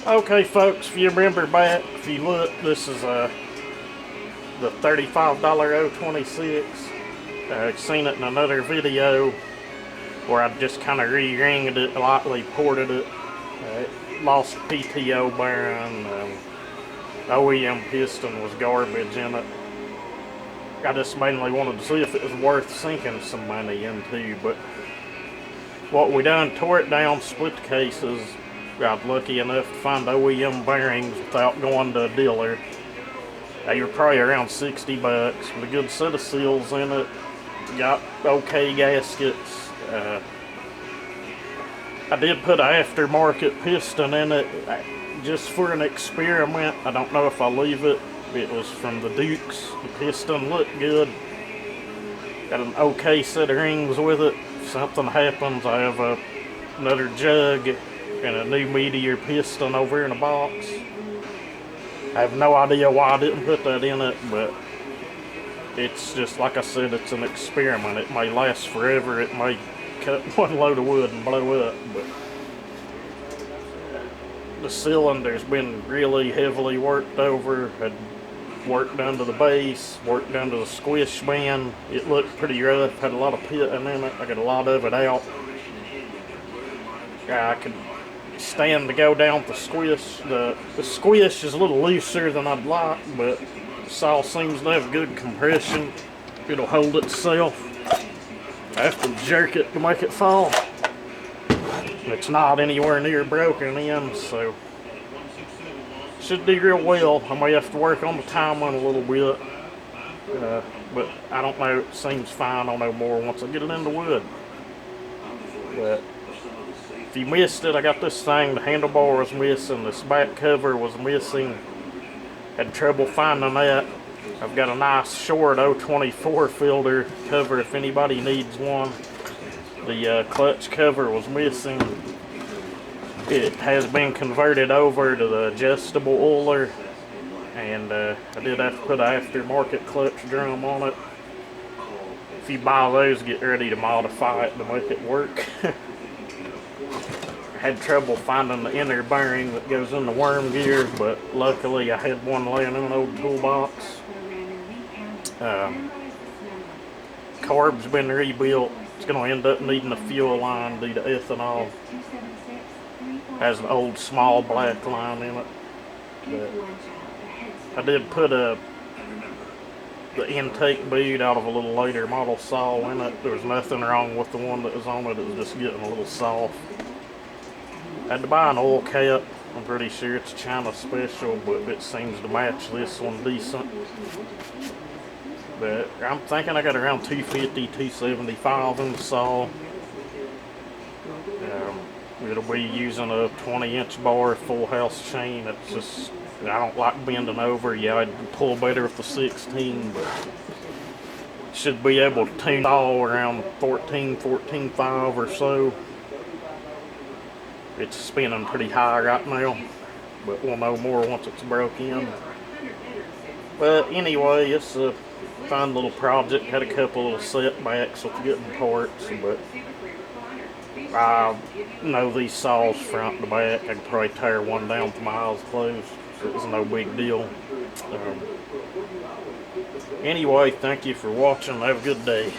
Okay, folks, if you remember back, if you look, this is the $35 026. I've seen it in another video where I just kind of re-ringed it, lightly ported it. Lost PTO bearing. OEM piston was garbage in it. I just mainly wanted to see if it was worth sinking some money into, but what we done, tore it down, split the cases. Got lucky enough to find OEM bearings without going to a dealer. They were probably around 60 bucks with a good set of seals in it. Got okay gaskets. I did put an aftermarket piston in it just for an experiment. I don't know if I'll leave it. It was from the Dukes. The piston looked good. Got an okay set of rings with it. If something happens, I have another jug and a new meteor piston over in a box. I have no idea why I didn't put that in it, but it's just, like I said, it's an experiment. It may last forever. It may cut one load of wood and blow up, but the cylinder's been really heavily worked over. Had work done to the base, work done to the squish band. It looked pretty rough, had a lot of pitting in it. I got a lot of it out. I could stand to go down the squish. The squish is a little looser than I'd like, but the saw seems to have good compression. It'll hold itself. I have to jerk it to make it fall. It's not anywhere near broken in, so should do real well. I may have to work on the timing a little bit, but I don't know. It seems fine. I'll know more once I get it in the wood. But if you missed it, I got this thing. The handlebar was missing. This back cover was missing. Had trouble finding that. I've got a nice short 024 filter cover if anybody needs one. The clutch cover was missing. It has been converted over to the adjustable oiler, and I did have to put an aftermarket clutch drum on it. If you buy those, get ready to modify it to make it work. I had trouble finding the inner bearing that goes in the worm gear, but luckily I had one laying in an old toolbox. Carb's been rebuilt. It's going to end up needing a fuel line due to ethanol. Has an old small black line in it. But I did put the intake bead out of a little later model saw in it. There was nothing wrong with the one that was on it. It was just getting a little soft. Had to buy an oil cap. I'm pretty sure it's China special, but it seems to match this one decent. But I'm thinking I got around 250, 275 in the saw. It'll be using a 20-inch bar full house chain. It's just, I don't like bending over. Yeah, I'd pull better with the 16, but should be able to tune all around 14.5 or so. It's spinning pretty high right now, but we'll know more once it's broke in. But anyway, it's a fun little project. Had a couple little setbacks with getting parts, but I know these saws front to back. I could probably tear one down with my eyes closed. So it was no big deal. Anyway, thank you for watching. Have a good day.